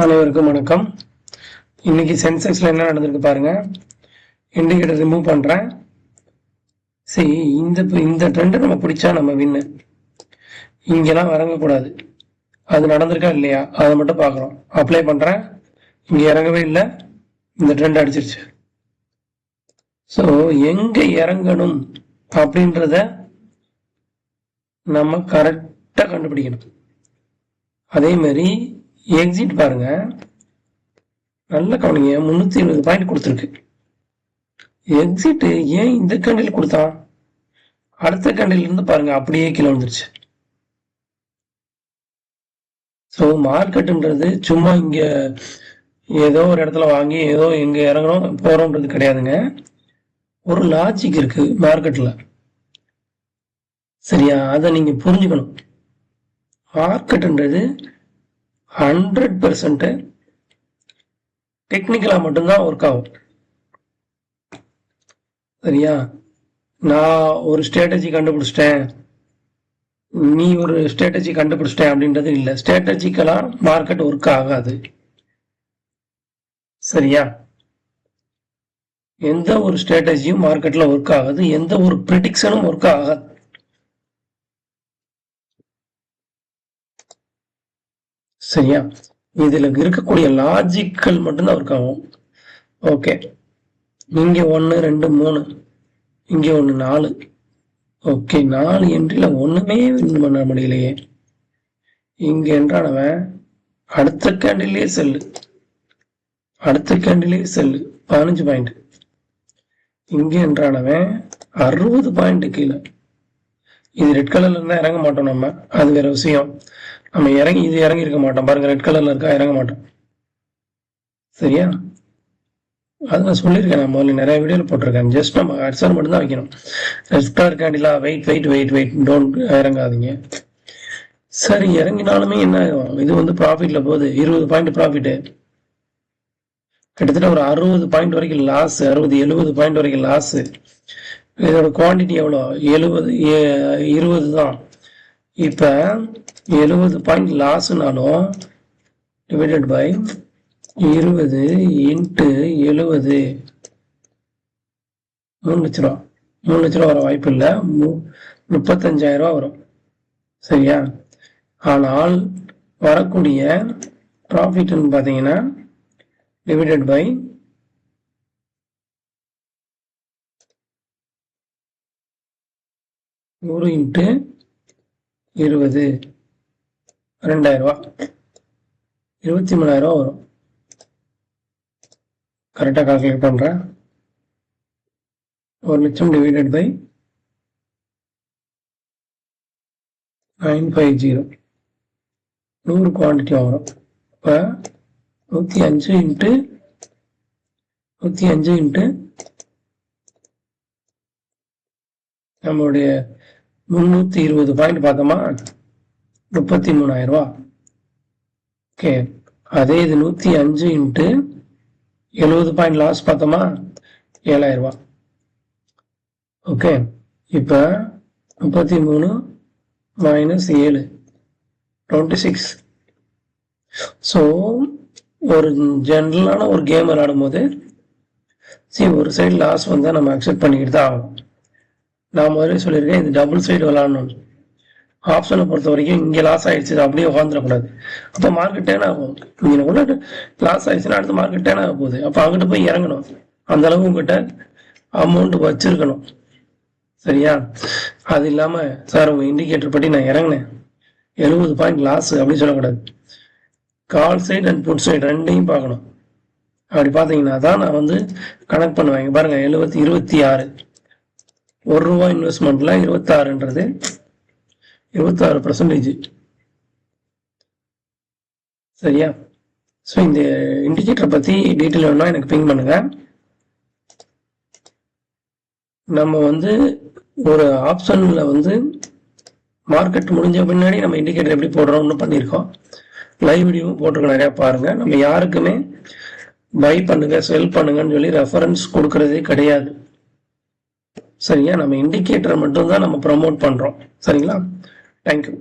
அனைவருக்கும் வணக்கம். இன்னைக்கு சென்செக்ஸ்ல என்ன நடந்திருக்கு பாருங்க. இண்டிகேட்டர் ரிமூவ் பண்றேன். சரி, இந்த ட்ரெண்டை நம்ம பிடிச்சா நம்ம வின்னு. இங்கெல்லாம் இறங்கக்கூடாது. அது நடந்திருக்கா இல்லையா அதை மட்டும் பார்க்குறோம். அப்ளை பண்றேன். இங்க இறங்கவே இல்லை. இந்த ட்ரெண்ட் அடிச்சிருச்சு. ஸோ எங்க இறங்கணும் அப்படின்றத நம்ம கரெக்டா கண்டுபிடிக்கணும். அதே மாதிரி எக்ஸிட் பாருங்க, நல்ல கவனிங்க. 320 பாயிண்ட் கொடுத்துருக்கு. எக்ஸிட் ஏன் இந்த கேண்டில் கொடுத்தான்? அடுத்த கேண்டில் இருந்து பாருங்க அப்படியே கீழே வந்துருச்சு. ஸோ மார்க்கெட்டுன்றது சும்மா இங்க ஏதோ ஒரு இடத்துல வாங்கி ஏதோ எங்க இறங்கணும் போறோம்ன்றது கிடையாதுங்க. ஒரு லாஜிக் இருக்கு மார்க்கெட்ல. சரியா? அதை நீங்க புரிஞ்சுக்கணும். மார்க்கெட்ன்றது 100% டெக்னிக்கலா மட்டும்தான் ஒர்க் ஆகும். சரியா? நான் ஒரு ஸ்ட்ராட்டஜி கண்டுபிடிச்சிட்டேன், நீ ஒரு ஸ்ட்ராட்டஜி கண்டுபிடிச்சிட்டேன் அப்படின்றது இல்லை. ஸ்ட்ராட்டஜிக்கலா மார்க்கெட் ஒர்க் ஆகாது. சரியா? எந்த ஒரு ஸ்ட்ராட்டஜியும் மார்க்கெட்ல ஒர்க் ஆகாது. எந்த ஒரு ப்ரிடிக்ஷனும் ஒர்க் ஆகாது. சரியா? இதுல இருக்கக்கூடிய லாஜிக்கல் மட்டும்தான் ஒர்க் ஆகும். ஓகே, இங்க 1 2 3, இங்க 1 4. ஓகே, 4 என்ட்ரில ஒண்ணுமே வின் பண்ண முடியலையே. இங்க என்றானவன் அடுத்த கேண்டிலே செல்லு, அடுத்த கேண்டிலே செல்லு 15 பாயிண்ட். இங்க என்றானவன் 60 பாயிண்ட் கீழே. இது ரெட் கலர்ல இருந்தா இறங்க மாட்டோம் நம்ம, அது வேற விஷயம். நம்ம இது இறங்கி இருக்க மாட்டோம் பாருங்க. ரெட் கலர்ல இருக்கா, இறங்க மாட்டோம். சரியா? அது நான் சொல்லியிருக்கேன், நான் முதல்ல நிறைய வீடியோவில் போட்டிருக்கேன். ஜஸ்ட் நம்ம அட்சர் மட்டும் தான் வைக்கணும். ரெட் கலர் கேண்டிலா wait wait wait wait, don't இறங்காதீங்க. சரி, இறங்கினாலுமே என்ன ஆகும்? இது வந்து ப்ராஃபிட்ல போகுது. 20 பாயிண்ட் ப்ராஃபிட்டு, கிட்டத்தட்ட ஒரு 60 பாயிண்ட் வரைக்கும் லாஸ். 60-70 பாயிண்ட் வரைக்கும் லாஸ். இதோட குவான்டிட்டி எவ்வளோ? 20 தான். இப்ப 70 பாயிண்ட் லாஸ்னாலும் டிவைடட் பை 20 இன்ட்டு 70, 3 லட்ச ரூபா. 3 லட்ச ரூபா வர வாய்ப்பு இல்லை. 35,000 ரூபா வரும். சரியா? ஆனால் வரக்கூடிய ப்ராஃபிட்னு பார்த்தீங்கன்னா டிவைடட் பை 100 இன்ட்டு 20, 2,000 ரூபா, 23,000 ரூபா வரும். கரெக்டாக கால்குலேட் பண்ணுறேன். 1 லட்சம் டிவைடட் பை 950, 100 குவான்டிட்டி வரும். இப்போ 105 இன்ட்டு நம்மளுடைய 320 பாயிண்ட் பார்த்தோமா, 33,000 ரூபா. ஓகே, அதே இது 105 இன்ட்டு 70 பாயிண்ட் லாஸ் பார்த்தோமா, 7,000 ரூபா. ஓகே, இப்போ 33 மைனஸ் 7, 26. ஸோ ஒரு ஜென்ரலான ஒரு கேம் விளையாடும் போது ஒரு சைடு லாஸ் வந்தால் நம்ம அக்செப்ட் பண்ணிக்கிட்டு தான் ஆகும். நான் முதல்ல சொல்லியிருக்கேன், இது டபுள் சைடு விளையாடணும். ஆப்ஷனை பொறுத்த வரைக்கும் இங்கே லாஸ் ஆயிடுச்சு, அப்படியே உட்காந்துடக்கூடாது. அப்போ மார்க்கெட் டேன் ஆகும். நீங்கள் உள்ள லாஸ் ஆயிடுச்சுன்னா அடுத்த மார்க்கெட் டேன் ஆக போகுது. அப்போ அங்கிட்ட போய் இறங்கணும். அந்த அளவு உங்ககிட்ட அமௌண்ட் வச்சிருக்கணும். சரியா? அது இல்லாமல் சார் உங்கள் இண்டிகேட்டர் படி நான் இறங்கினேன், 70 பாயிண்ட் லாஸ் அப்படின்னு சொல்லக்கூடாது. Call side and put side ரெண்டையும் பார்க்கணும். அப்படி பார்த்தீங்கன்னா தான் நான் வந்து கனெக்ட் பண்ணுவேன். பாருங்க, 26, ₹1 இன்வெஸ்ட்மெண்ட்ல 26ன்றது 26%. சரியா? ஸோ இந்த இண்டிகேட்டரை பற்றி டீட்டெயில் வேணும்னா எனக்கு பிங் பண்ணுங்க. நம்ம வந்து ஒரு ஆப்ஷன்ல வந்து மார்க்கெட் முடிஞ்ச பின்னாடி நம்ம இண்டிகேட்டர் எப்படி போடுறோம்னு பண்ணியிருக்கோம். லைவ் வீடியோவும் போட்டிருக்கோம், நிறையா பாருங்க. நம்ம யாருக்குமே பை பண்ணுங்க செல் பண்ணுங்கன்னு சொல்லி ரெஃபரன்ஸ் கொடுக்கறதே கிடையாது. சரியா? நம்ம இண்டிகேட்டரை மட்டும்தான் நம்ம ப்ரமோட் பண்றோம். சரிங்களா? தேங்க்யூ.